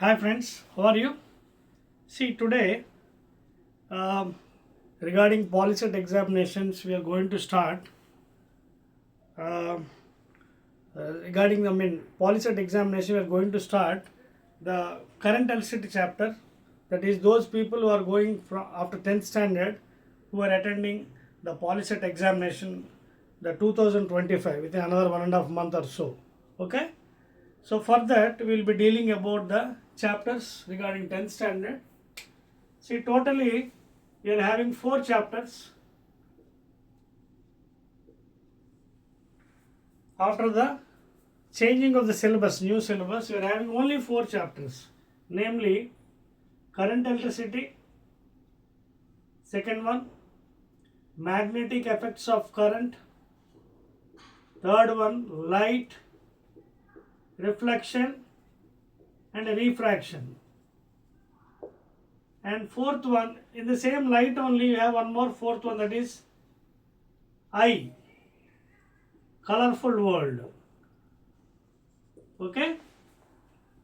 Hi friends, how are you? See today um, regarding Polycet examinations, we are going to start um regarding Polycet examination. We are going to start the current electricity chapter. That is those people who are going from after 10th standard who are attending the Polycet examination, the 2025 within another 1.5 month or so. Okay. So for that we will be dealing about the chapters regarding 10th standard. See, totally we are having 4 chapters. After the changing of the syllabus, new syllabus, we are having only 4 chapters, namely current electricity, second one, magnetic effects of current, third one, light, reflection, and refraction, and fourth one, in the same light only, you have one more fourth one, that is eye, colorful world. Okay,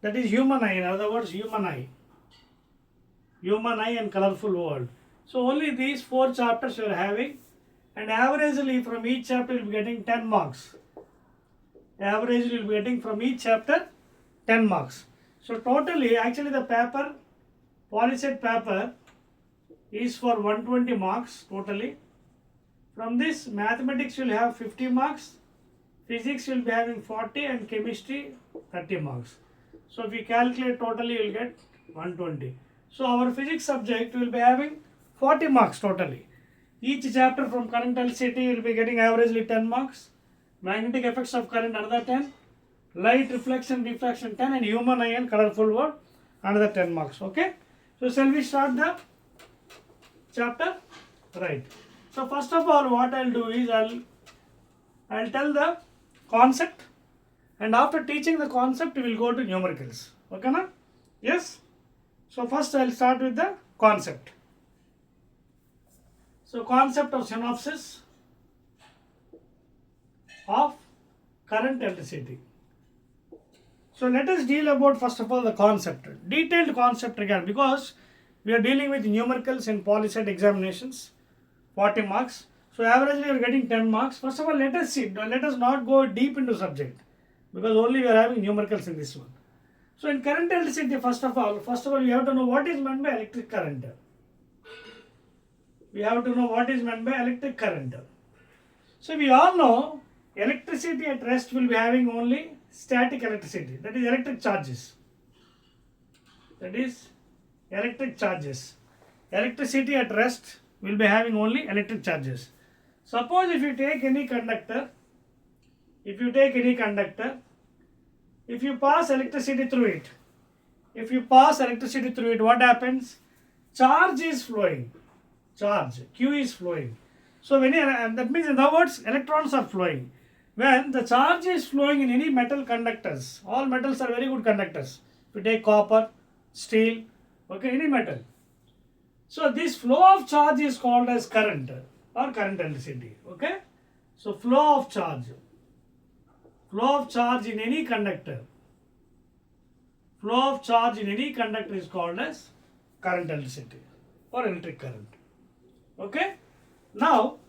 that is human eye, in other words human eye and colorful world. So only these 4 chapters you are having, and averagely from each chapter you will be getting 10 marks. Averagely you will be getting from each chapter 10 marks. So totally, actually the paper, Polycet paper is for 120 marks totally. From this, mathematics will have 50 marks, physics will be having 40, and chemistry 30 marks. So if we calculate totally, you will get 120. So our physics subject will be having 40 marks totally. Each chapter from current electricity will be getting averagely 10 marks, magnetic effects of current another 10, light, reflection, refraction 10, and human eye and colorful world another 10 marks. Okay. So shall we start the chapter? Right. So first of all, what I'll do is I'll tell the concept, and after teaching the concept we will go to numericals. Okay na? Yes. So first I'll start with the concept. So concept of synopsis of current electricity. So let us deal about first of all the concept, detailed concept regard, because we are dealing with numericals in Polycet examinations, 40 marks. So averagely we are getting 10 marks. First of all, let us see, let us not go deep into subject, because only we are having numericals in this one. So in current electricity, first of all you have to know what is meant by electric current. We have to know what is meant by electric current. So we all know electricity at rest will be having only static electricity, that is electric charges. That is electric charges. Electricity at rest will be having only electric charges. Suppose if you take any conductor, if you pass electricity through it, what happens? Charge is flowing. Q is flowing. So that means in other words, electrons are flowing. When the charge is flowing in any metal conductors, all metals are very good conductors. If you take copper, steel, okay, any metal. So this flow of charge is called as current or current electricity. Okay. So flow of charge in any conductor. Flow of charge in any conductor is called as current electricity or electric current. Okay. Now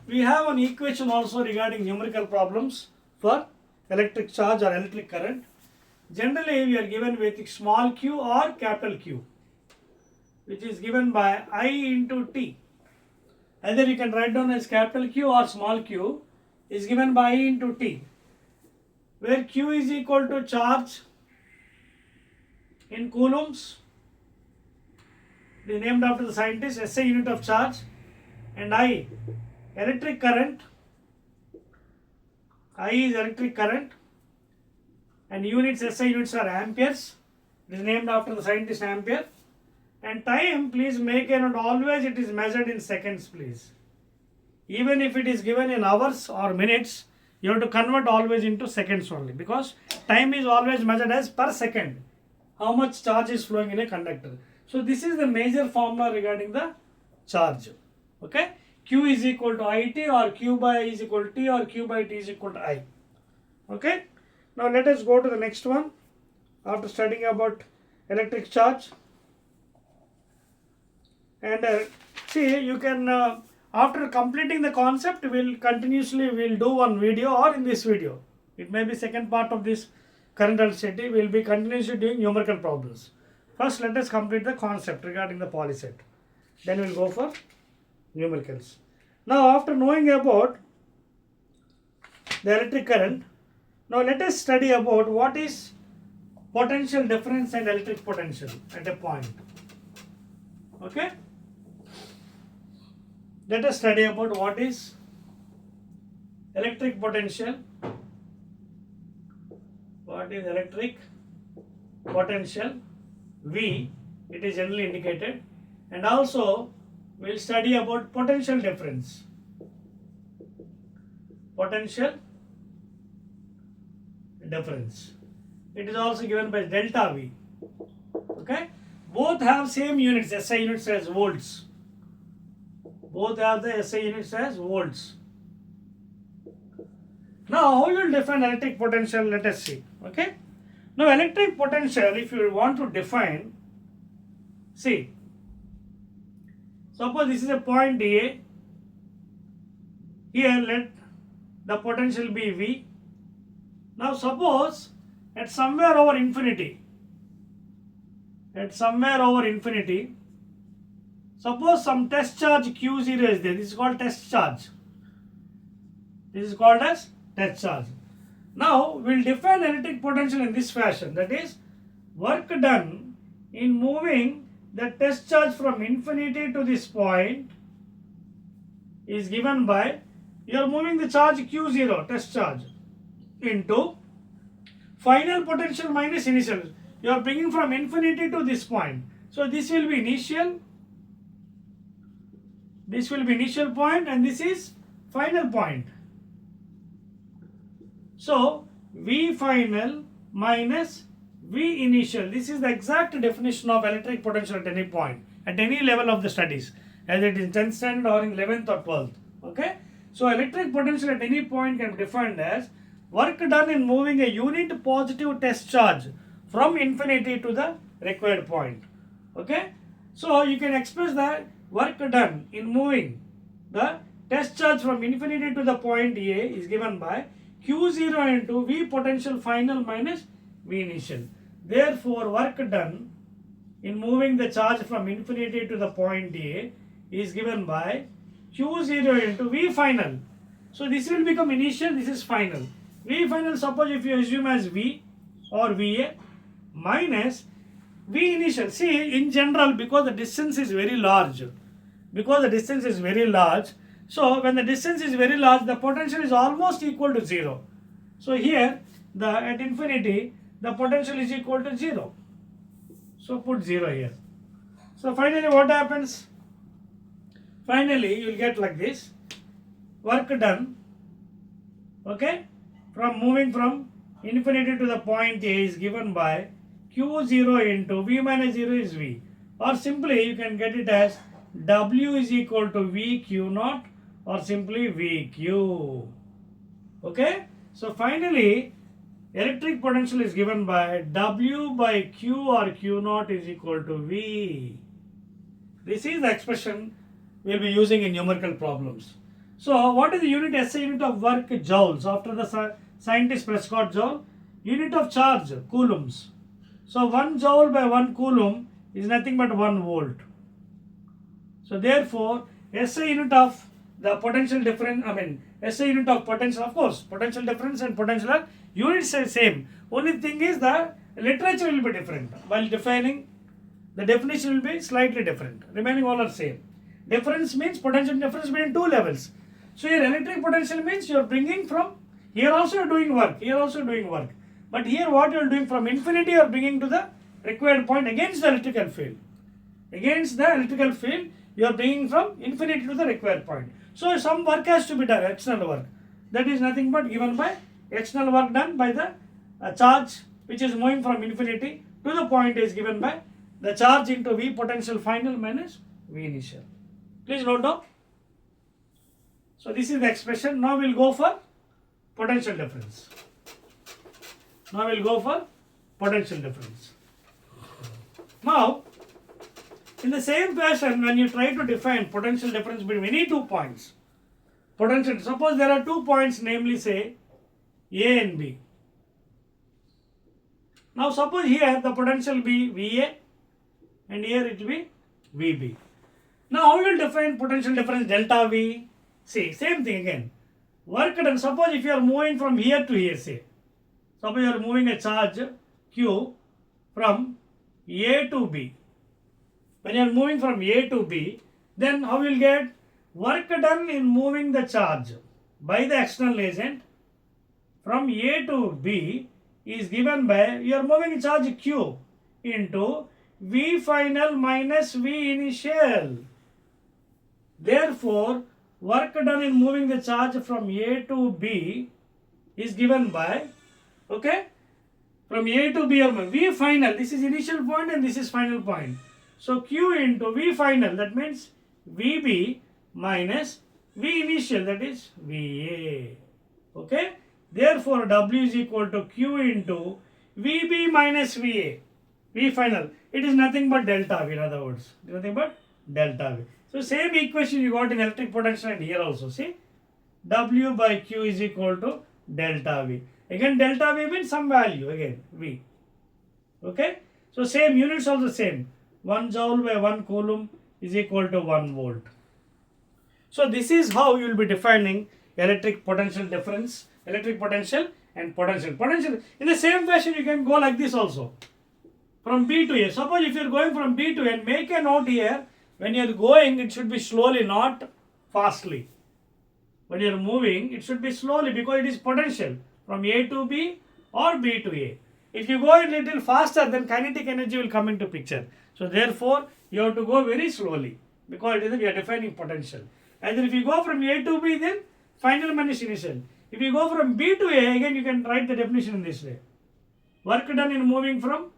we have an equation also regarding numerical problems for electric charge or electric current. Generally we are given with small q or capital Q, which is given by I into T. Either you can write down as capital Q or small q is given by I into T, where Q is equal to charge in coulombs. It is named after the scientist, SI unit of charge, and I electric current. I is electric current, and units, SI units are amperes. It is named after the scientist Ampere. And time, please make a note, always it is measured in seconds, please. Even if it is given in hours or minutes, you have to convert always into seconds only, because time is always measured as per second. How much charge is flowing in a conductor. So this is the major formula regarding the charge. Okay. Q is equal to IT, or Q by I is equal to T, or Q by T is equal to I. Okay. Now let us go to the next one. after studying about electric charge. And see, you can after completing the concept, we'll do one video, or in this video it may be second part of this current electricity, we'll be continuously doing numerical problems. First let us complete the concept regarding the Polycet, then we'll go for numericals. Now after knowing about the electric current, now let us study about what is potential difference and electric potential at a point. Okay, let us study about what is electric potential, what is electric potential, V, it is generally indicated, and also we will study about potential difference, potential difference, it is also given by delta V. Okay, both have same units, SI units as volts, both have the SI units as volts. Now how you will define electric potential, let us see. Okay, now electric potential, if you want to define, see, suppose this is a point A, here let the potential be V. Now suppose at somewhere over infinity, suppose some test charge Q0 is there, this is called test charge, this is called as test charge. Now we will define electric potential in this fashion, that is work done in moving the test charge from infinity to this point is given by, you are moving the charge Q0, test charge, into final potential minus initial, you are bringing from infinity to this point. So this will be initial, point, and this is final point. So V final minus V initial, this is the exact definition of electric potential at any point, at any level of the studies, either it is 10th standard or in 11th or 12th. Okay, so electric potential at any point can be defined as work done in moving a unit positive test charge from infinity to the required point. Okay, so you can express the work done in moving the test charge from infinity to the point A is given by Q0 into V potential final minus V initial. Therefore, work done in moving the charge from infinity to the point A is given by Q0 into V final. So this will become initial, this is final. V final, suppose if you assume as V or VA, minus V initial. See, in general, because the distance is very large, so when the distance is very large, the potential is almost equal to 0. So here, at infinity, the potential is equal to 0. So put 0 here. So finally what happens? Finally you will get like this. Work done, okay, from moving from infinity to the point A is given by Q0 into V minus 0 is V. Or simply you can get it as W is equal to VQ0 or simply VQ. Okay, so finally electric potential is given by W by Q or Q0 is equal to V. This is the expression we will be using in numerical problems. So what is the unit SI unit of work? Joules. After the scientist Prescott Joule. Unit of charge, coulombs. So 1 joule by 1 coulomb is nothing but 1 volt. So therefore SI unit of the potential difference, SI unit of potential, of course, potential difference and potential are units are same. Only thing is the literature will be different. While defining, the definition will be slightly different. Remaining all are same. Difference means potential difference between two levels. So here electric potential means you are bringing from, here also you are doing work, here also doing work. But here what you are doing from infinity you are bringing to the required point against the electrical field. Against the electrical field you are bringing from infinity to the required point. So some work has to be done, external work. That is nothing but given by external work done by the charge which is moving from infinity to the point is given by the charge into V potential final minus V initial. Please note down. So this is the expression. Now we will go for potential difference. potential difference. Now, in the same fashion, when you try to define potential difference between any 2 points, potential, suppose there are 2 points, namely say A and B. Now suppose here the potential be VA and here it will be VB. Now how will you define potential difference delta V? See, same thing again. Work done. Suppose if you are moving from here to here, say, suppose you are moving a charge Q from A to B. When you are moving from A to B, then how will you get work done in moving the charge by the external agent from A to B is given by, you are moving charge Q into V final minus V initial. Therefore, work done in moving the charge from A to B is given by, okay, from A to B, or V final, this is initial point and this is final point. So Q into V final, that means VB minus V initial, that is VA. Okay. Therefore, W is equal to Q into VB minus VA. V final. It is nothing but delta V, in other words. Nothing but delta V. So, same equation you got in electric potential and here also. See, W by Q is equal to delta V. Again, delta V means some value, again, V. Okay. So, same units also same. 1 joule by 1 coulomb is equal to 1 volt. So, this is how you will be defining electric potential difference, electric potential and potential. Potential, in the same fashion you can go like this also. From B to A. Suppose if you are going from B to A, and make a note here, when you are going it should be slowly, not fastly. When you are moving it should be slowly because it is potential from A to B or B to A. If you go a little faster, then kinetic energy will come into picture. So therefore you have to go very slowly because we are defining potential. Either if you go from A to B, then final minus initial. If you go from B to A, again you can write the definition in this way. Work done in moving from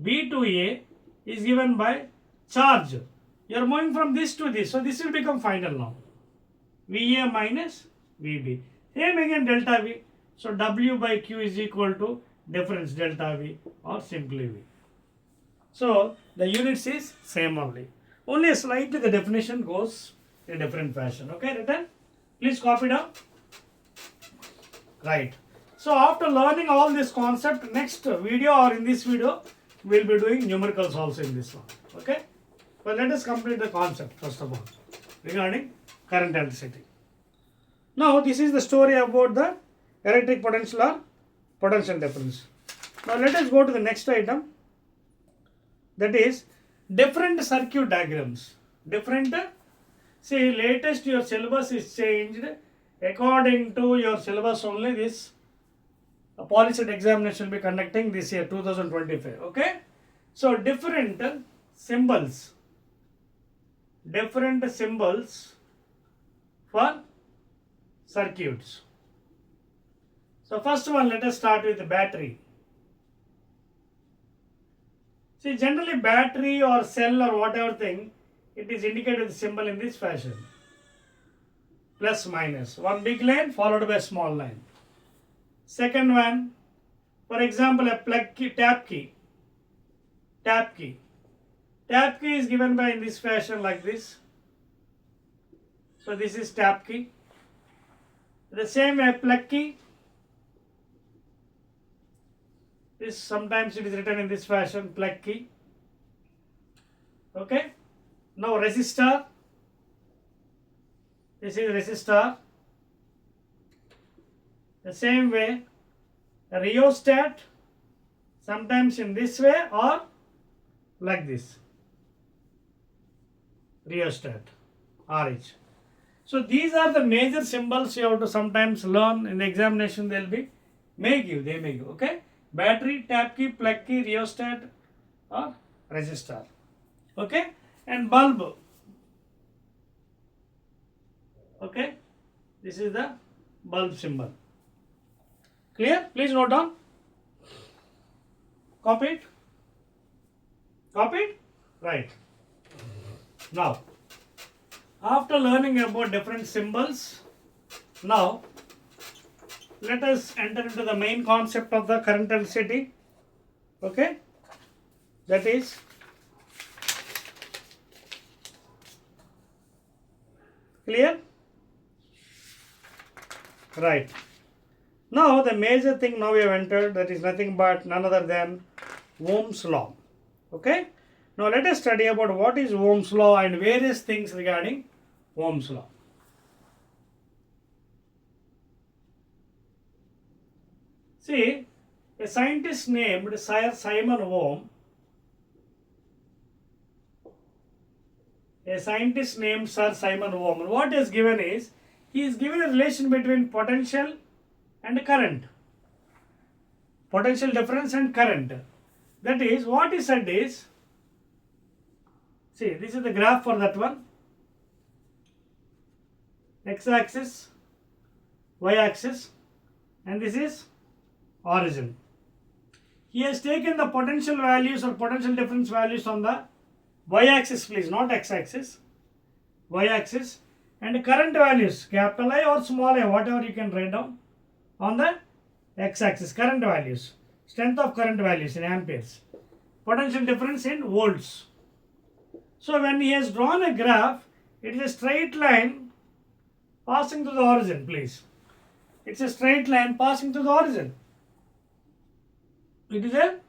B to A is given by charge. You are moving from this to this, so this will become final now. VA minus VB. Same again delta V. So W by Q is equal to difference delta V or simply V. So the units is same only. Only slightly the definition goes in a different fashion. Okay, written? Please copy down. Right. So after learning all this concept, next video or in this video, we will be doing numericals also in this one. Okay. But let us complete the concept first of all regarding current electricity. Now this is the story about the electric potential or potential difference. Now let us go to the next item, that is different circuit diagrams. Different, see, latest your syllabus is changed according to your syllabus only. This a Polycet examination will be conducting this year 2025. Okay. So different symbols for circuits. So first one, let us start with the battery. See, generally battery or cell or whatever thing, it is indicated with symbol in this fashion. Plus minus. One big line followed by a small line. Second one, for example, a plug key, tap key. Tap key. Tap key is given by in this fashion like this. So this is tap key. The same way plug key. This sometimes it is written in this fashion, plug key. Okay. Now resistor. This is resistor. The same way, a rheostat, sometimes in this way or like this. Rheostat, RH. So these are the major symbols you have to sometimes learn in the examination. They may give, okay. Battery, tap key, plug key, rheostat or resistor. Okay. And bulb. Okay. This is the bulb symbol. Clear? Please note down. Copy it. Copy it? Right. Now, after learning about different symbols, now let us enter into the main concept of the current electricity. Okay, that is clear? Right. Now the major thing now we have entered, that is nothing but none other than Ohm's law. Okay. Now let us study about what is Ohm's law and various things regarding Ohm's law. See, a scientist named Sir Simon Ohm, what is given is, he is given a relation between potential and current, potential difference and current. That is, what he said is, see, this is the graph for that one, x-axis, y-axis, and this is origin. He has taken the potential values or potential difference values on the y-axis, please, not x-axis, y-axis, and current values, capital I or small I, whatever you can write down, on the x-axis, current values, strength of current values in amperes, potential difference in volts. So when he has drawn a graph, it is a straight line passing to the origin, please. It's a straight line passing to the origin. It is a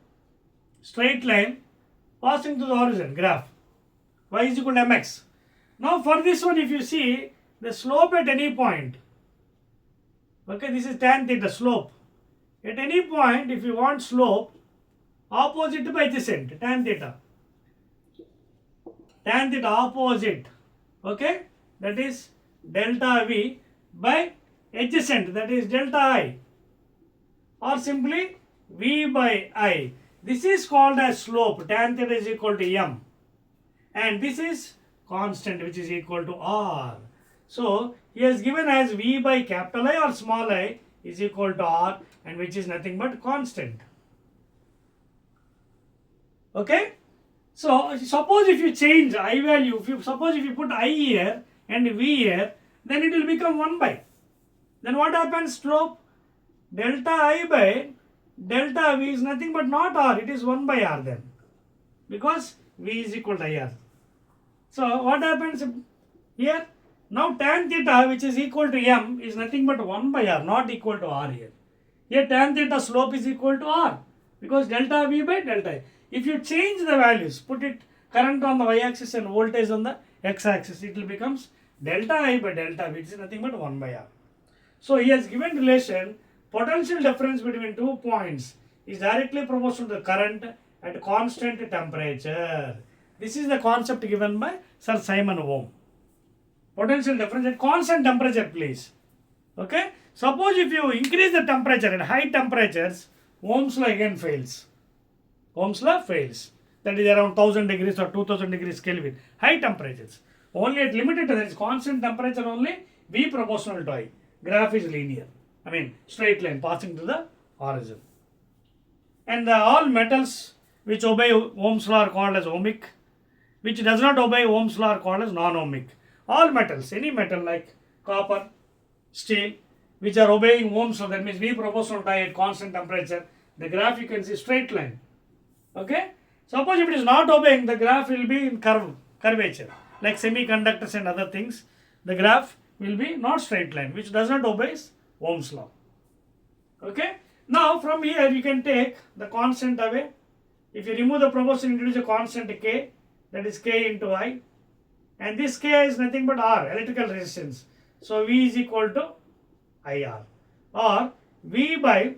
straight line passing to the origin graph. Y is equal to mx. Now for this one, if you see the slope at any point, okay, this is tan theta, slope. At any point, if you want slope, opposite to adjacent, tan theta. Tan theta opposite, okay, that is delta V by adjacent, that is delta I, or simply V by I. This is called as slope, tan theta is equal to m, and this is constant, which is equal to r. So he has given as V by capital I or small I is equal to r, and which is nothing but constant. Okay. So suppose if you change I value, suppose if you put I here and V here, then it will become 1 by. Then what happens? Slope delta I by delta V is nothing but not r, it is 1 by r then, because V is equal to IR. So what happens here? Now tan theta, which is equal to m, is nothing but 1 by r, not equal to r here. Here tan theta slope is equal to r, because delta V by delta I. If you change the values, put it current on the y-axis and voltage on the x-axis, it will becomes delta I by delta V, which is nothing but 1 by r. So he has given relation, potential difference between 2 points is directly proportional to the current at constant temperature. This is the concept given by Sir Simon Ohm. Potential difference at constant temperature, please. Okay. Suppose if you increase the temperature at high temperatures, Ohm's law again fails. Ohm's law fails. That is around 1000 degrees or 2000 degrees Kelvin. High temperatures. Only at limited, that is constant temperature only, V proportional to I. Graph is linear. I mean straight line passing to the origin. And all metals which obey Ohm's law are called as ohmic, which does not obey Ohm's law are called as non-ohmic. All metals, any metal like copper, steel, which are obeying Ohm's law, that means V proportional to I at constant temperature, the graph you can see straight line. Okay. Suppose if it is not obeying, the graph will be in curvature, like semiconductors and other things. The graph will be not straight line, which does not obey Ohm's law. Okay. Now from here you can take the constant away. If you remove the proportion, introduce a constant k, that is k into I, and this k is nothing but R, electrical resistance. So V is equal to IR, or V by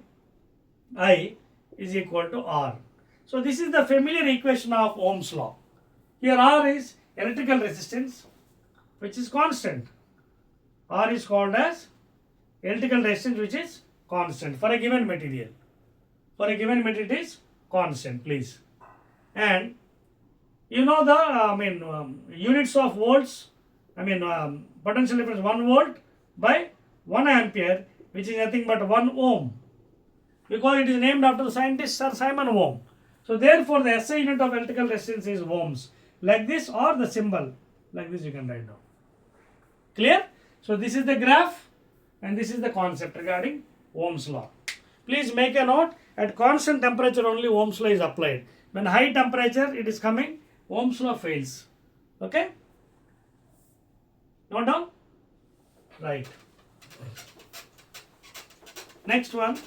I is equal to R. So this is the familiar equation of Ohm's law. Here R is electrical resistance, which is constant. R is called as electrical resistance, which is constant for a given material. For a given material, it is constant, please. And you know the units of volts. Potential difference 1 volt by 1 ampere, which is nothing but 1 ohm, because it is named after the scientist Sir Simon Ohm. So therefore the SI unit of electrical resistance is ohms, like this, or the symbol like this you can write down. Clear? So this is the graph and this is the concept regarding Ohm's law. Please make a note. At constant temperature only Ohm's law is applied. When high temperature it is coming, Ohm's law fails. Okay? Note down? Right. Next one.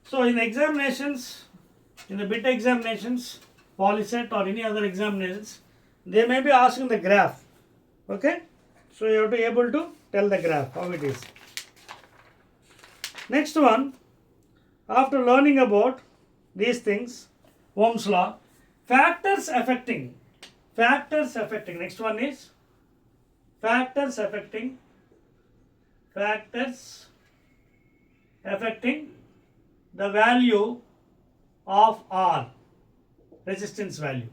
So in examinations, in the bit examinations, Polycet or any other examinations, they may be asking the graph. Okay? So you have to be able to tell the graph, how it is. Next one, after learning about these things, Ohm's law, factors affecting, next one is factors affecting the value of R, resistance value.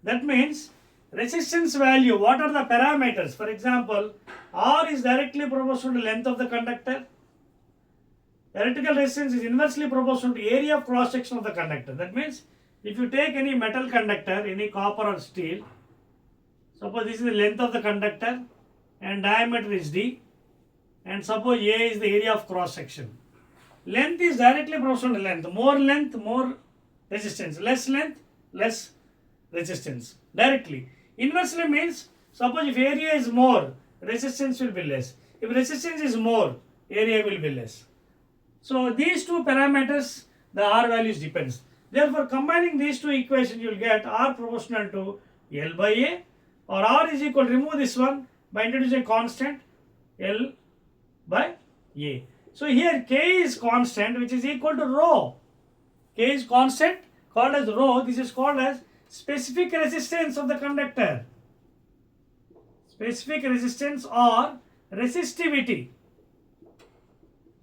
That means resistance value, what are the parameters? For example, R is directly proportional to length of the conductor. Electrical resistance is inversely proportional to area of cross section of the conductor. That means if you take any metal conductor, any copper or steel, suppose this is the length of the conductor and diameter is D, and suppose A is the area of cross section. Length is directly proportional to length. More length, more resistance. Less length, less resistance. Directly. Inversely means, suppose if area is more, resistance will be less. If resistance is more, area will be less. So these two parameters, the R values depends. Therefore, combining these two equations, you will get R proportional to L by A, or R is equal, remove this one by introducing a constant L by A. So here K is constant, which is equal to rho. K is constant, called as rho. This is called as specific resistance of the conductor. Specific resistance or resistivity.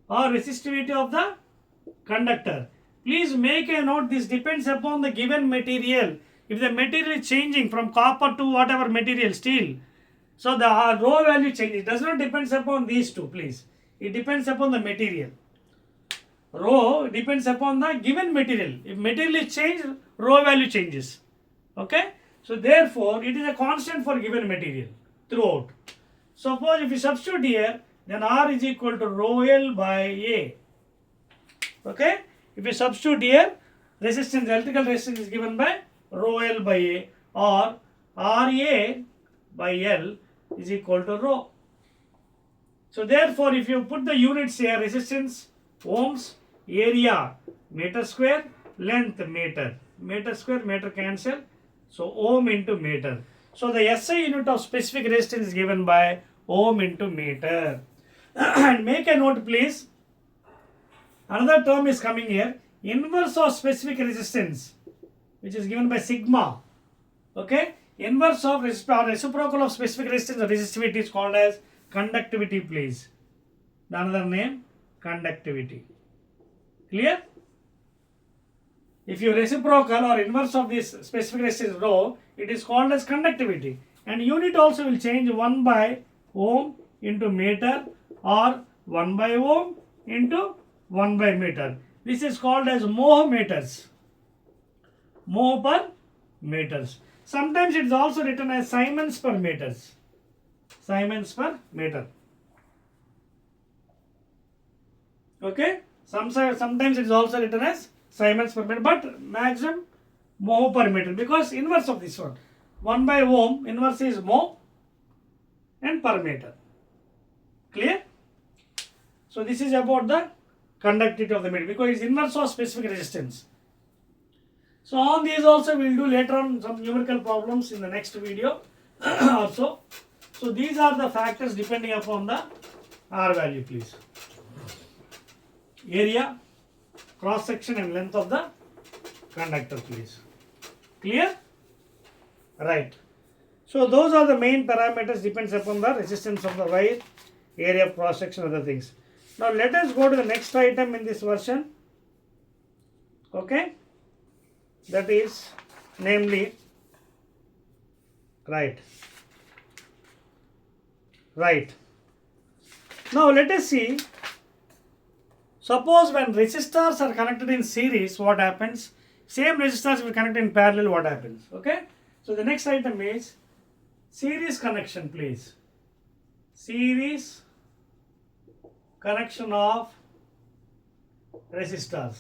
Or resistivity of the conductor. Please make a note, this depends upon the given material. If the material is changing from copper to whatever material, steel, so the rho value changes. It does not depend upon these two, please. It depends upon the material. Rho depends upon the given material. If material is changed, rho value changes. Okay? So therefore, it is a constant for given material throughout. Suppose if you substitute here, then R is equal to rho L by A. Okay? If you substitute here, resistance, electrical resistance is given by rho L by A, or RA by L is equal to rho. So therefore, if you put the units here, resistance, ohms, area, meter square, length, meter. Meter square, meter cancel. So ohm into meter. So the SI unit of specific resistance is given by ohm into meter. And make a note, please. Another term is coming here. Inverse of specific resistance, which is given by sigma. Okay? Inverse of reciprocal of specific resistance or resistivity is called as conductivity, please. The another name, conductivity. Clear? If you reciprocal or inverse of this specific resistance rho, it is called as conductivity. And unit also will change 1 by ohm into meter, or 1 by ohm into 1 by meter. This is called as mho meters. Mho per meters. Sometimes it is also written as Siemens per meters. Siemens per meter. Okay? Sometimes it is also written as Siemens per meter, but maximum mho per meter, because inverse of this one. 1 by ohm, inverse is mho and per meter. Clear? So this is about the conductivity of the meter, because it is inverse of specific resistance. So on these also we will do later on some numerical problems in the next video also. So these are the factors depending upon the R value, please. Area, cross section and length of the conductor, please. Clear? Right. So those are the main parameters, depends upon the resistance of the wire, area of cross section, other things. Now let us go to the next item in this version. Okay? That is namely, right. Now let us see, suppose when resistors are connected in series, what happens? Same resistors will connect in parallel, what happens? Okay? So the next item is series connection, please. series connection of resistors.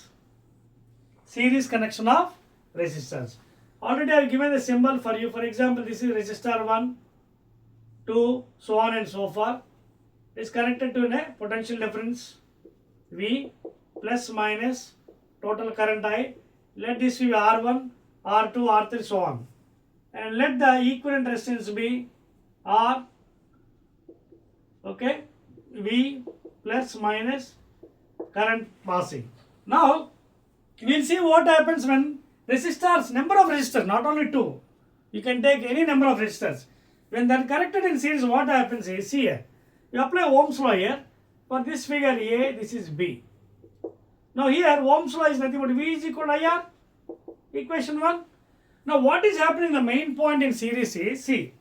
Series connection of resistors. Already I have given the symbol for you. For example, this is resistor 1, 2, so on and so forth. It's connected to a potential difference V plus minus total current I. Let this be R1, R2, R3, so on. And let the equivalent resistance be R, okay, V plus minus current passing. Now, we will see what happens when resistors, number of resistors, not only two. You can take any number of resistors. When they are connected in series, what happens is, see here, you apply Ohm's law here. For this figure A, this is B. Now here, Ohm's law is nothing but V is equal to IR, equation 1. Now what is happening, the main point in series is, see,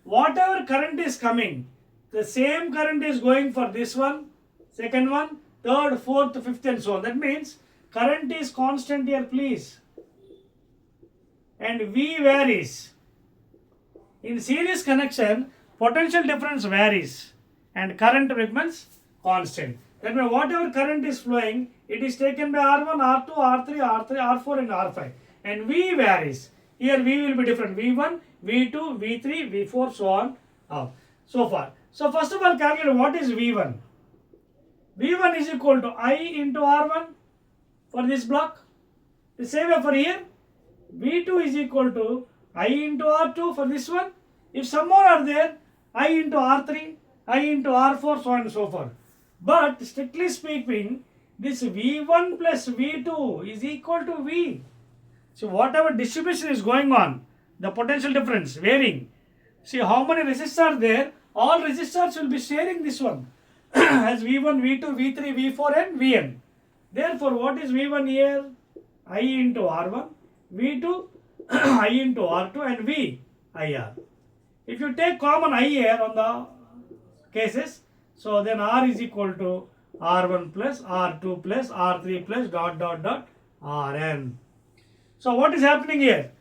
whatever current is coming, the same current is going for this one, second one, third, fourth, fifth and so on. That means current is constant here, please. And V varies. In series connection, potential difference varies and current remains constant. That means whatever current is flowing, it is taken by R1, R2, R3, R4 and R5. And V varies. Here V will be different. V1, V2, V3, V4, so on, so far. So first of all, calculate what is V1. V1 is equal to I into R1 for this block. The same way for here. V2 is equal to I into R2 for this one. If some more are there, I into R3, I into R4, so on and so forth. But strictly speaking, this V1 plus V2 is equal to V. So whatever distribution is going on, the potential difference varying. See how many resistors are there, all resistors will be sharing this one as V1, V2, V3, V4 and Vn. Therefore, what is V1 here? I into R1, V2, I into R2 and V, IR. If you take common I here on the cases, so then R is equal to R1 plus R2 plus R3 plus dot Rn. So what is happening here?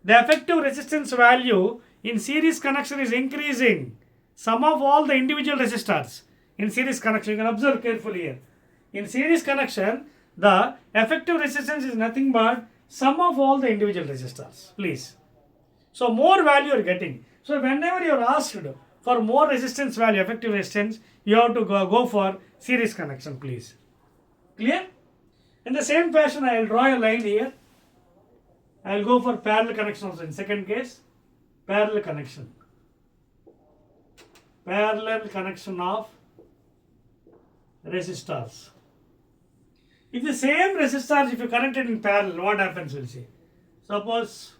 The effective resistance value in series connection is increasing. Sum of all the individual resistors in series connection, you can observe carefully here. In series connection, the effective resistance is nothing but sum of all the individual resistors, please. So more value you are getting. So whenever you are asked for more resistance value, effective resistance, you have to go for series connection, please. Clear? In the same fashion, I will draw a line here. I will go for parallel connection also in second case. Parallel connection. Parallel connection of resistors. If the same resistors, if you connect it in parallel, what happens, we'll see. Suppose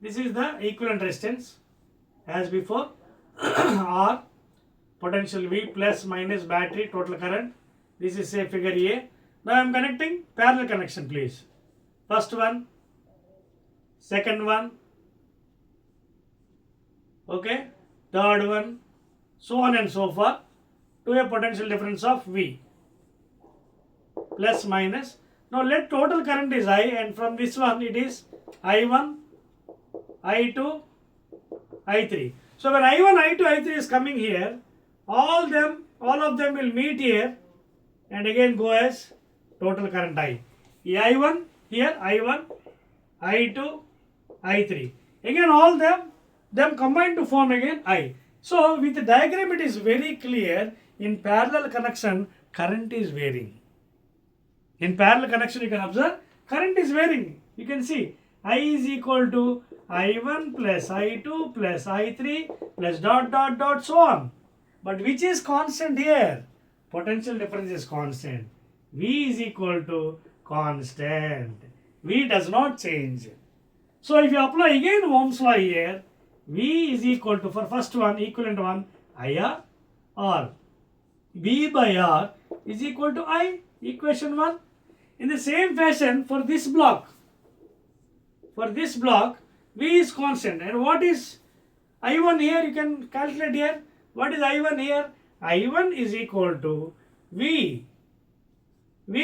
this is the equivalent resistance as before. R, potential V plus minus battery, total current. This is say figure A. Now I am connecting parallel connection, please. First one, second one, okay, third one, so on and so forth, to a potential difference of V plus minus. Now let total current is I, and from this one it is I1, I2, I3. So when I1, I2, I3 is coming here, all of them will meet here and again go as total current I. I1 here, I1, I2, I3. Again all them combine to form again I. So with the diagram it is very clear, in parallel connection current is varying. In parallel connection you can observe current is varying. You can see I is equal to I1 plus I2 plus I3 plus dot so on. But which is constant here? Potential difference is constant. V is equal to constant. V does not change. So if you apply again Ohm's law here, V is equal to, for first one, equivalent one, IR, or V by R is equal to I, equation 1. In the same fashion, for this block, V is constant. And what is I1 here? You can calculate here. What is I1 here? I1 is equal to V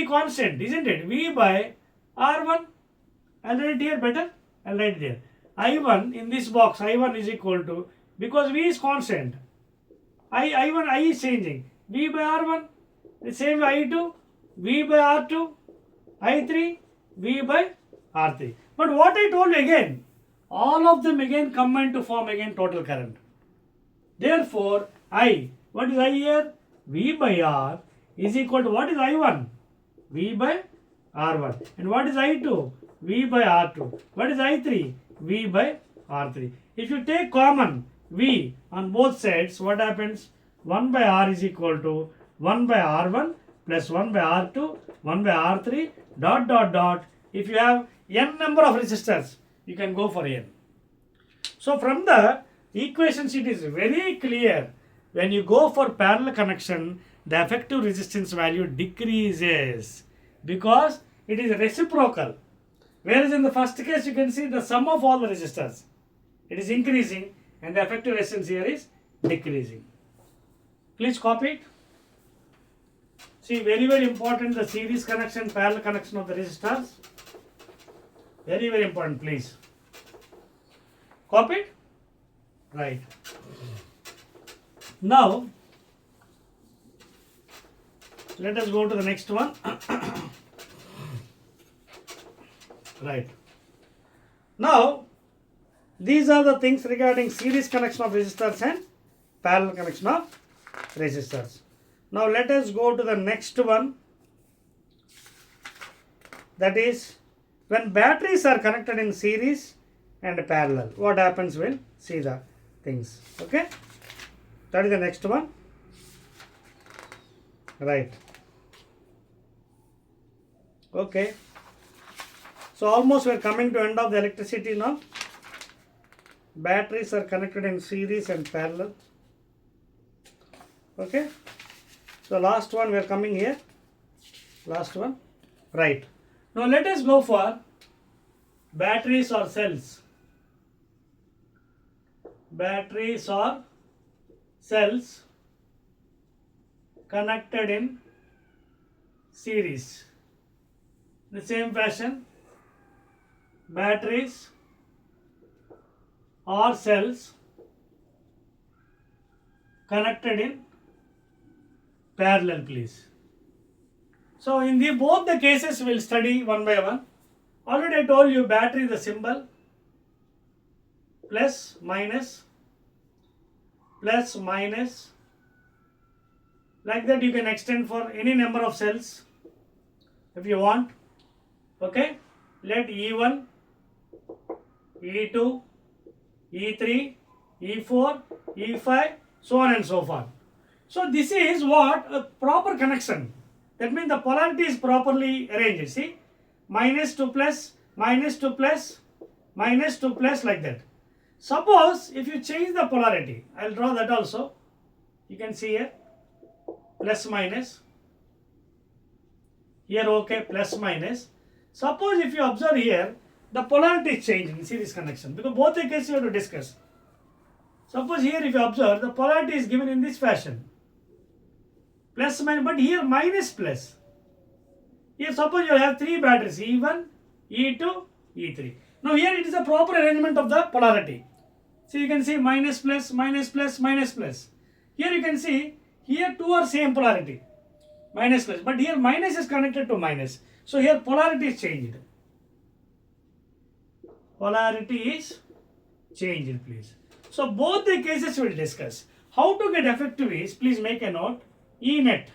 constant, isn't it? V by R1. I'll write it here better. I'll write it there. I1 in this box, I1 is equal to, because V is constant, I is changing. V by R1, the same way I2, V by R2, I3, V by R3. But what I told you again, all of them again combine to form again total current. Therefore, what is I here? V by R is equal to, what is I1? V by R1. And what is I2? V by R2. What is I3? V by R3. If you take common V on both sides, what happens? 1 by R is equal to 1 by R1 plus 1 by R2, 1 by R3, dot dot dot. If you have n number of resistors, you can go for n. So from the equation sheet is very clear. When you go for parallel connection, the effective resistance value decreases because it is reciprocal. Whereas in the first case, you can see the sum of all the resistors. It is increasing and the effective resistance here is decreasing. Please copy it. See, very, very important, the series connection, parallel connection of the resistors. Very, very important, please. Copy it? Right. Now, let us go to the next one. Right. Now, these are the things regarding series connection of resistors and parallel connection of resistors. Now, let us go to the next one. That is, when batteries are connected in series and parallel, what happens? We'll see the things. Okay. That is the next one. Right. Okay. So almost we are coming to end of the electricity now. Batteries are connected in series and parallel. Okay. So last one we are coming here. Last one. Right. Now let us go for batteries or cells. Batteries or cells connected in series. In the same fashion, batteries or cells connected in parallel, please. So in both the cases we will study one by one. Already I told you battery is the symbol plus minus, like that you can extend for any number of cells if you want. Okay, let E1, E2, E3, E4, E5, so on and so forth. So this is what a proper connection. That means the polarity is properly arranged. See, minus to plus, minus to plus, minus to plus, like that. Suppose if you change the polarity, I will draw that also. You can see here, plus minus. Here okay, plus minus. Suppose if you observe here, the polarity is changed in series connection, because both the cases you have to discuss. Suppose here if you observe, the polarity is given in this fashion. Plus minus, but here minus plus. Here suppose you have three batteries, E1, E2, E3. Now here it is a proper arrangement of the polarity. So you can see minus plus, minus plus, minus plus. Here you can see, here two are same polarity, minus plus, but here minus is connected to minus. So here polarity is changed. Polarity is changed, please. So both the cases we will discuss. How to get effective is, please make a note, E net.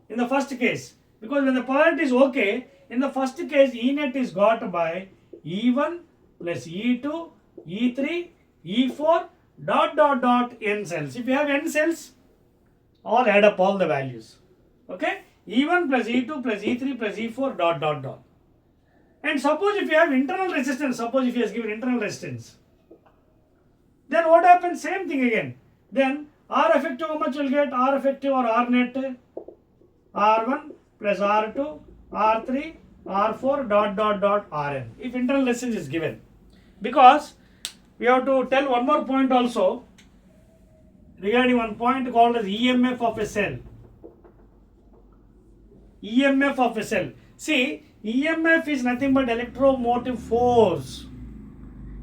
In the first case, because when the polarity is okay, in the first case E net is got by E1 plus E2, E3, E4, dot dot dot n cells. If you have n cells, all add up all the values. Okay? E1 plus E2 plus E3 plus E4 dot dot dot. And suppose if you have internal resistance, suppose if he has given internal resistance, then what happens? Same thing again. Then R effective, how much will get? R effective or R net? R1 plus R2, R3, R4 dot dot dot Rn. If internal resistance is given. Because we have to tell one more point also regarding one point called as EMF of a cell. EMF of a cell. See, EMF is nothing but electromotive force.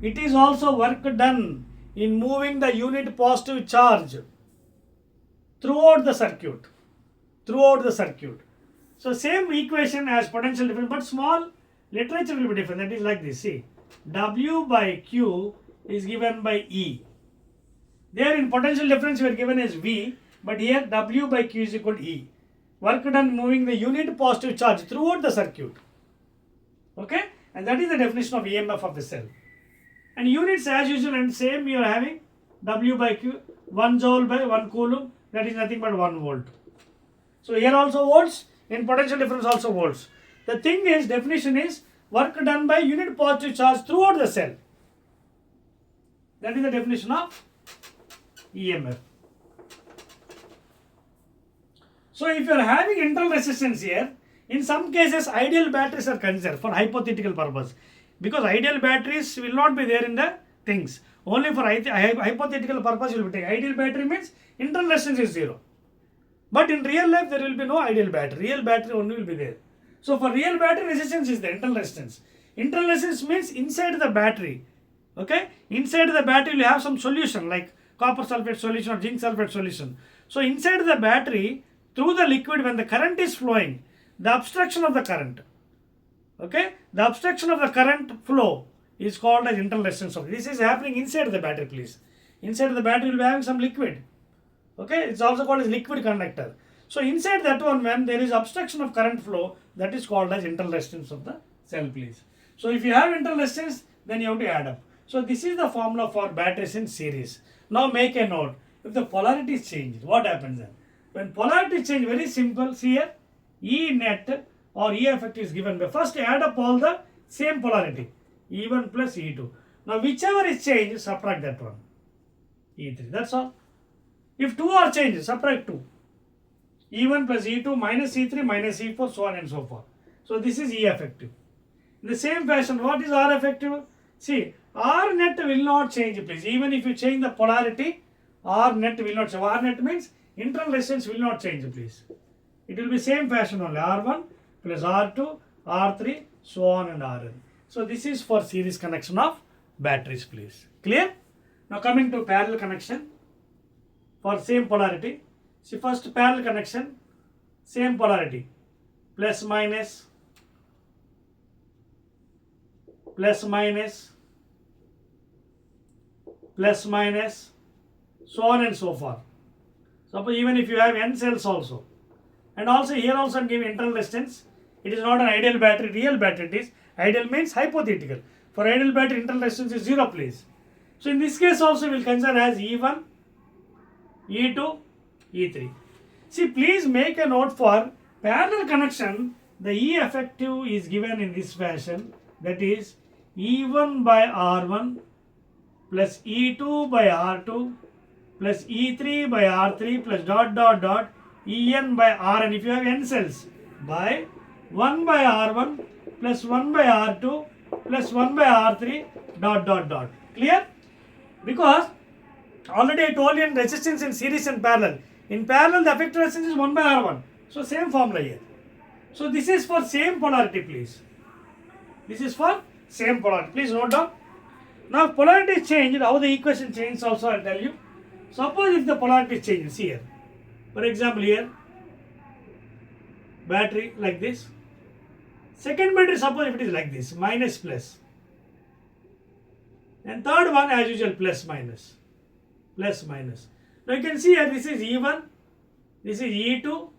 It is also work done in moving the unit positive charge. throughout the circuit. Throughout the circuit. So same equation as potential difference, but small literature will be different. That is like this. See, W by Q is given by E. There in potential difference we are given as V, but here W by Q is equal to E. Work done moving the unit positive charge throughout the circuit. Okay, and that is the definition of EMF of the cell. And units as usual and same you are having W by Q, 1 joule by 1 coulomb, that is nothing but 1 volt. So here also volts, in potential difference also volts. The thing is, definition is work done by unit positive charge throughout the cell. That is the definition of EMF. So if you are having internal resistance here, in some cases ideal batteries are considered for hypothetical purpose, because ideal batteries will not be there in the things. Only for hypothetical purpose you will take. Ideal battery means internal resistance is 0. But in real life there will be no ideal battery. Real battery only will be there. So for real battery, resistance is the internal resistance. Internal resistance means inside the battery. Okay? Inside the battery you have some solution like copper sulfate solution or zinc sulfate solution. So inside the battery, through the liquid, when the current is flowing, the obstruction of the current, okay, the obstruction of the current flow is called as internal resistance. This is happening inside the battery, please. Inside the battery you will be having some liquid. Okay, it's also called as liquid conductor. So inside that one, when there is obstruction of current flow, that is called as internal resistance of the cell, please. So if you have internal resistance, then you have to add up. So this is the formula for batteries in series. Now make a note. If the polarity is changed, what happens then? When polarity change, very simple. See here, E net or E effective is given by, first add up all the same polarity, E1 plus E2. Now whichever is changed, subtract that one, E3. That's all. If 2 are changed, subtract 2. E1 plus E2 minus E3 minus E4, so on and so forth. So this is E effective. In the same fashion, what is R effective? See, R net will not change, please. Even if you change the polarity, R net will not change. R net means internal resistance will not change, please. It will be same fashion only. R1 plus R2, R3, so on and Rn. So this is for series connection of batteries, please. Clear? Now coming to parallel connection for same polarity. See, first parallel connection, same polarity, plus minus, plus minus, plus minus, so on and so forth. Suppose even if you have N cells also, and also here also I am giving internal resistance. It is not an ideal battery, real battery it is. Ideal means hypothetical. For ideal battery, internal resistance is 0, please. So in this case also we will consider as E1, E2, E3. See, please make a note for parallel connection. The E effective is given in this fashion, that is E1 by R1 plus E2 by R2 plus E3 by R3 plus dot dot dot En by Rn, if you have N cells, by 1 by R1 plus 1 by R2 plus 1 by R3 dot dot dot. Clear? Because already I told you in resistance in series and parallel. In parallel the effective resistance is 1 by R1. So same formula here. So this is for same polarity, please. This is for same polarity. Please note down. Now polarity is changed. How the equation changes also I will tell you. Suppose if the polarity changes here. For example here, battery like this. Second battery, suppose if it is like this, minus plus. And third one as usual, plus minus. Plus minus. Now you can see here, this is E1, this is E2,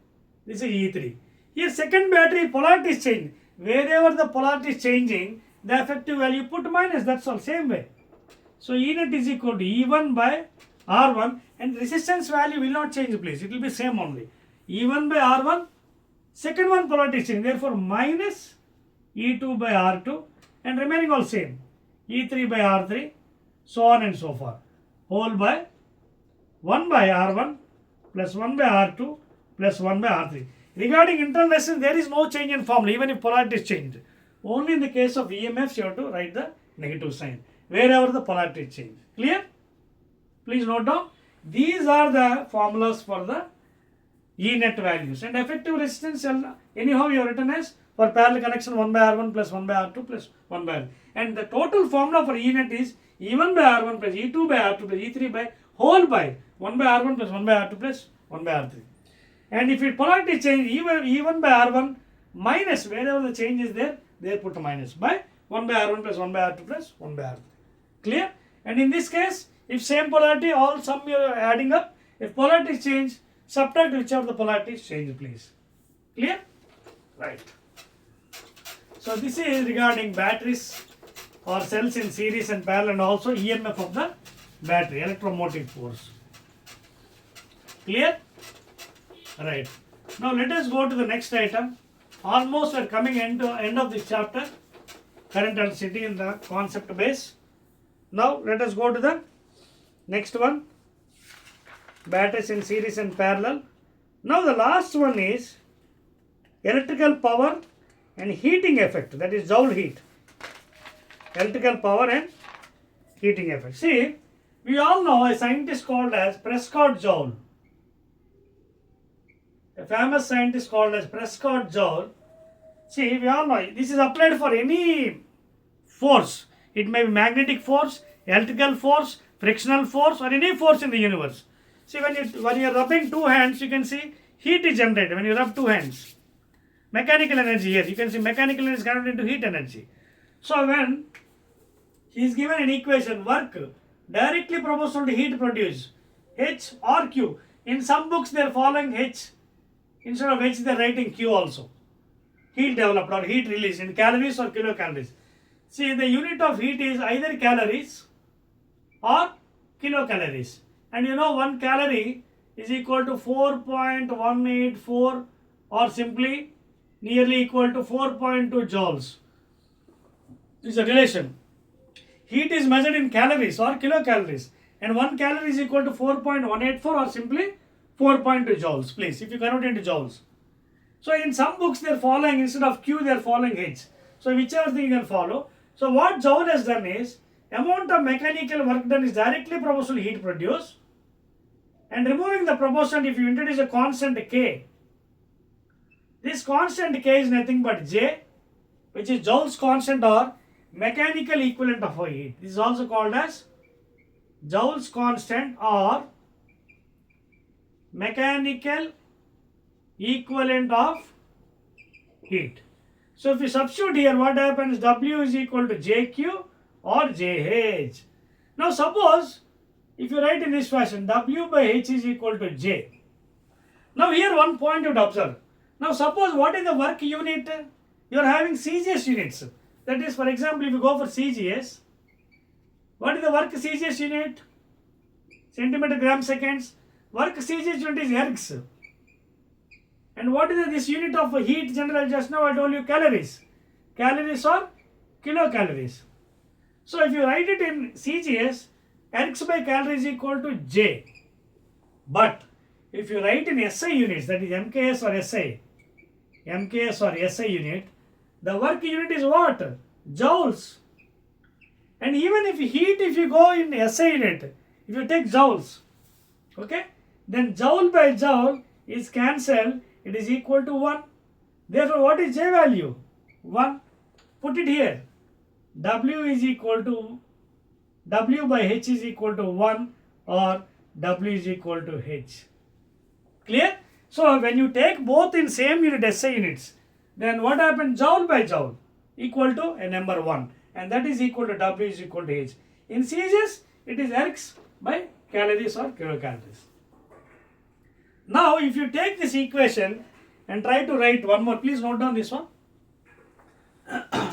this is E3. Here second battery polarity is changed. Wherever the polarity is changing, the effective value put minus, that's all, same way. So E net is equal to E1 by R1, and resistance value will not change, please. It will be same only. E1 by R1, second one polarity is changing, therefore minus E2 by R2, and remaining all same. E3 by R3, so on and so forth. Whole by 1 by R1 plus 1 by R2 plus 1 by R3. Regarding internal resistance, there is no change in formula, even if polarity is changed. Only in the case of EMFs, you have to write the negative sign, wherever the polarity is changed. Clear? Please note down. These are the formulas for the E net values. And effective resistance, anyhow you have written as for parallel connection 1 by R1 plus 1 by R2 plus 1 by R. And the total formula for E net is E1 by R1 plus E2 by R2 plus E3 by whole by 1 by R1 plus 1 by R2 plus 1 by R3. And if it polarity change even by R1 minus, wherever the change is there put a minus by 1 by R1 plus 1 by R2 plus 1 by R3. Clear? And in this case, if same polarity, all sum you are adding up, if polarity change, subtract whichever the polarity is changed, please. Clear? Right. So this is regarding batteries or cells in series and parallel, and also EMF of the battery, electromotive force. Clear? Right. Now let us go to the next item. Almost we are coming end of this chapter, current electricity in the concept base. Now let us go to the next one, batteries in series and parallel. Now the last one is electrical power and heating effect, that is Joule heat. Electrical power and heating effect. See, we all know a scientist called as Prescott-Joule. A famous scientist called as Prescott-Joule. See, we all know this is applied for any force. It may be magnetic force, electrical force, frictional force, or any force in the universe. See, when you are rubbing two hands, you can see heat is generated when you rub two hands. Mechanical energy here, you can see mechanical energy is converted into heat energy. So when he is given an equation, work directly proportional to heat produced, H or Q. In some books they are following H. Instead of H they are writing Q also. Heat developed or heat released in calories or kilocalories. See, the unit of heat is either calories or kilocalories. And you know 1 calorie is equal to 4.184 or simply nearly equal to 4.2 joules. This is a relation. Heat is measured in calories or kilocalories, and 1 calorie is equal to 4.184 or simply 4.2 joules, please, if you convert into joules. So in some books they are following, instead of Q they are following H. So whichever thing you can follow. So what Joule has done is, amount of mechanical work done is directly proportional to heat produced, and removing the proportion, if you introduce a constant K, this constant K is nothing but J, which is Joule's constant or mechanical equivalent of heat. This is also called as Joule's constant or mechanical equivalent of heat. So if you substitute here, what happens? W is equal to JQ or JH. Now suppose if you write in this fashion, W by H is equal to J. Now here one point you would observe. Now suppose what is the work unit? You are having CGS units. That is, for example, if you go for CGS, what is the work CGS unit? Centimeter gram seconds. Work CGS unit is ergs. And what is this unit of heat general? Just now I told you calories. Calories or kilocalories. So if you write it in CGS, ergs by calorie is equal to J. But if you write in SI units, that is MKS or SI, MKS or SI unit, the work unit is what? Joules. And even if heat, if you go in SI unit, if you take joules, okay, then joule by joule is cancelled, it is equal to 1. Therefore, what is J value? 1. Put it here. W is equal to, W by H is equal to 1 or W is equal to H. Clear? So when you take both in same unit SI units, then what happens? Joule by joule equal to a number 1, and that is equal to W is equal to H. In CGS, it is ergs by calories or kilocalories. Now if you take this equation and try to write one more, please note down this one.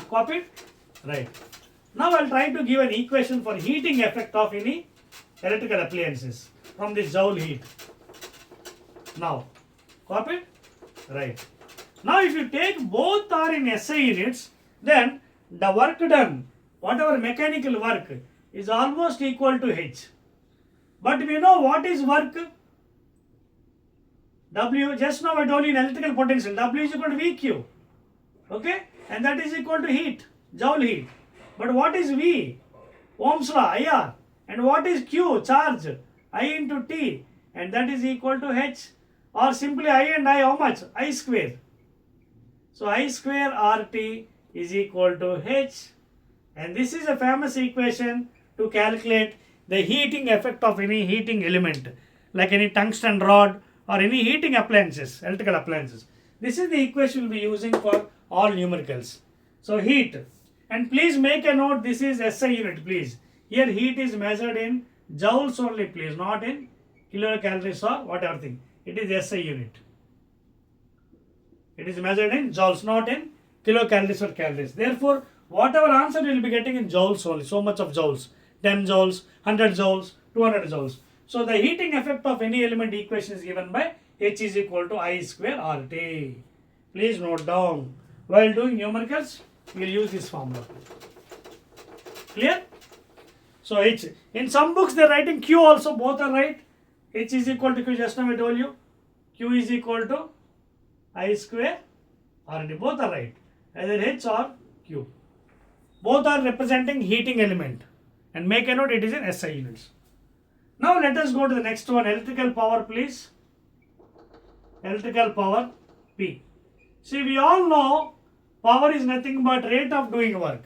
Copy it. Right. Now I will try to give an equation for heating effect of any electrical appliances from this Joule heat. Now, copy it. Right. Now if you take both are in SI units, then the work done, whatever mechanical work, is almost equal to H. But we know what is work? W, just now I told you in electrical potential, W is equal to VQ. Okay? And that is equal to heat, Joule heat. But what is V? Ohm's law, IR. And what is Q? Charge, I into T. And that is equal to H. Or simply I and I, how much? I square. So I square RT is equal to H. And this is a famous equation to calculate the heating effect of any heating element, like any tungsten rod or any heating appliances, electrical appliances. This is the equation we'll be using for all numericals. So heat, and please make a note, this is SI unit, please. Here heat is measured in joules only, please, not in kilocalories or whatever thing. It is SI unit. It is measured in joules, not in kilocalories or calories. Therefore, whatever answer we will be getting in joules only, so much of joules, 10 joules, 100 joules, 200 joules. So the heating effect of any element equation is given by H is equal to I square RT. Please note down. While doing numericals, we will use this formula. Clear? So H, in some books they are writing Q also, both are right. H is equal to Q, just now I told you. Q is equal to I square RT, both are right. Either H or Q. Both are representing heating element. And make a note, it is in SI units. Now let us go to the next one, electrical power, please. Electrical power, P. See, we all know power is nothing but rate of doing work.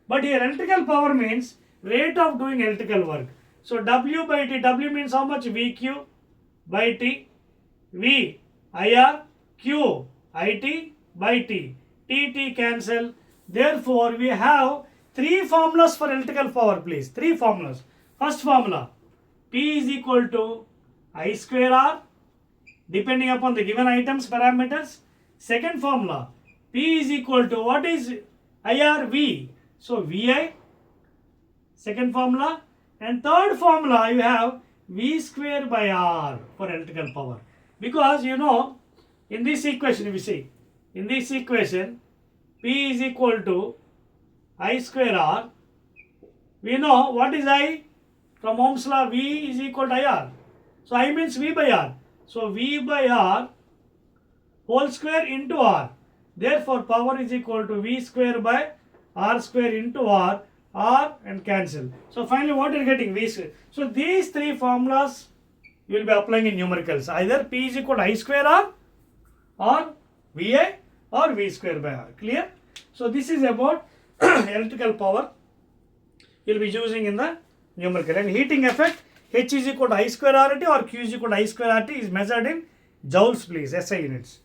But here electrical power means rate of doing electrical work. So W by T, W means how much? VQ by T, V, IR, Q, IT by T. T cancel. Therefore, we have three formulas for electrical power, please. Three formulas. First formula, P is equal to I square R, depending upon the given items parameters. Second formula, P is equal to what is IR? V. So VI. Second formula. And third formula, you have V square by R for electrical power. Because you know, in this equation, if you see, in this equation, P is equal to I square R. We know what is I? From Ohm's law, V is equal to IR. So I means V by R. So V by R whole square into R. Therefore, power is equal to V square by R square into R and cancel. So finally, what you are getting? V square. So these three formulas you will be applying in numericals. Either P is equal to I square R or VA or V square by R. Clear? So this is about electrical power you will be using in the numerical. And heating effect, H is equal to I square RT or Q is equal to I square RT is measured in joules, please, SI units.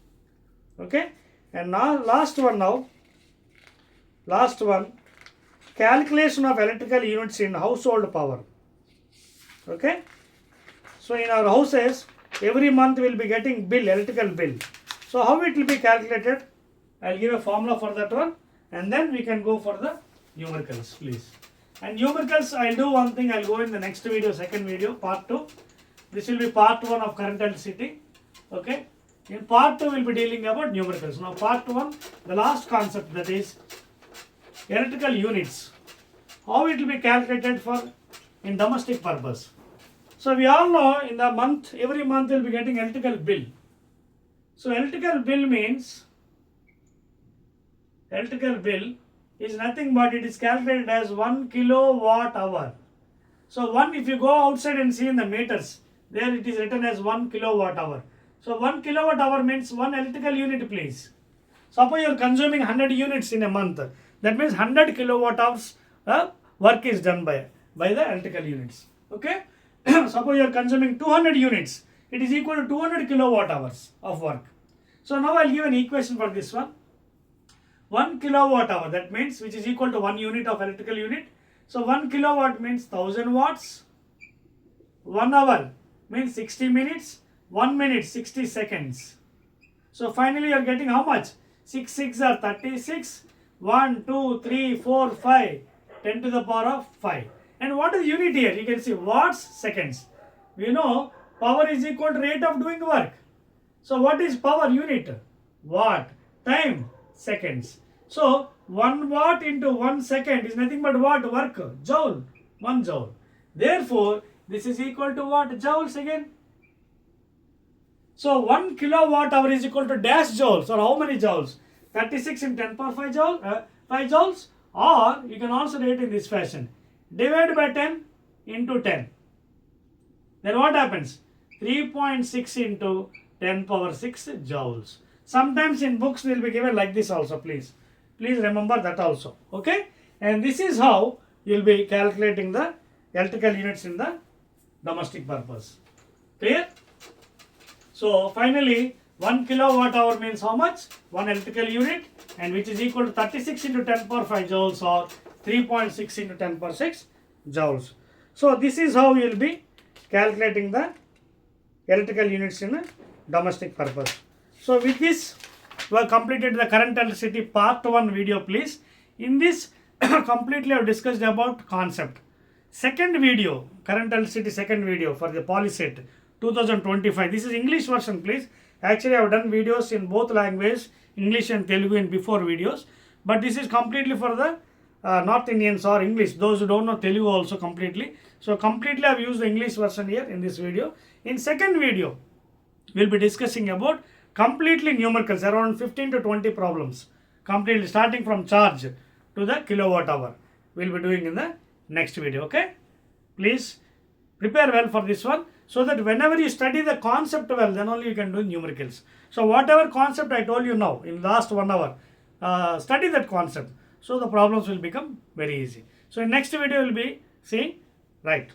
Okay? And now last one, calculation of electrical units in household power. Okay? So in our houses, every month we will be getting bill, electrical bill. So how it will be calculated? I will give a formula for that one, and then we can go for the numericals, please. And numericals, I will do one thing, I will go in the next video, second video, part 2. This will be part 1 of current electricity. Okay? In part 2, we will be dealing about numericals. Now part 1, the last concept, that is electrical units. How it will be calculated for in domestic purpose. So we all know in the month, every month we will be getting electrical bill. So electrical bill means, electrical bill is nothing but it is calculated as 1 kilowatt hour. So if you go outside and see in the meters, there it is written as 1 kilowatt hour. So 1 kilowatt hour means 1 electrical unit, please. Suppose you are consuming 100 units in a month. That means 100 kilowatt hours work is done by the electrical units. Okay? Suppose you are consuming 200 units. It is equal to 200 kilowatt hours of work. So now I will give an equation for this one. 1 kilowatt hour, that means which is equal to 1 unit of electrical unit. So 1 kilowatt means 1000 watts. 1 hour means 60 minutes. 1 minute 60 seconds. So finally you are getting how much? 6 6 are 36. 1, 2, 3, 4, 5. 10 to the power of 5. And what is unit here? You can see watts, seconds. We know power is equal to rate of doing work. So what is power unit? Watt. Time, seconds. So 1 watt into 1 second is nothing but what? Work. Joule. 1 joule. Therefore, this is equal to what? Joules again. So 1 kilowatt hour is equal to dash joules, or how many joules? 36 in 10 power 5 joules, or you can also write in this fashion. Divide by 10 into 10. Then what happens? 3.6 into 10 power 6 joules. Sometimes in books they will be given like this also, please. Please remember that also. Okay? And this is how you will be calculating the electrical units in the domestic purpose. Clear? So finally 1 kilowatt hour means how much? 1 electrical unit, and which is equal to 36 into 10 power 5 joules or 3.6 into 10 power 6 joules. So this is how you will be calculating the electrical units in a domestic purpose. So with this we have completed the current electricity part 1 video please. In this completely I have discussed about concept. Second video, current electricity second video for the Polycet 2025. This is English version please. Actually I have done videos in both languages, English and Telugu in before videos. But this is completely for the North Indians or English, those who don't know Telugu also completely. So completely I have used the English version here in this video. In second video, we will be discussing about completely numericals, around 15 to 20 problems. Completely starting from charge to the kilowatt hour. We will be doing in the next video, okay? Please prepare well for this one, so that whenever you study the concept well, then only you can do numericals. So whatever concept I told you now in last 1 hour, study that concept. So the problems will become very easy. So in next video we will be seeing, right.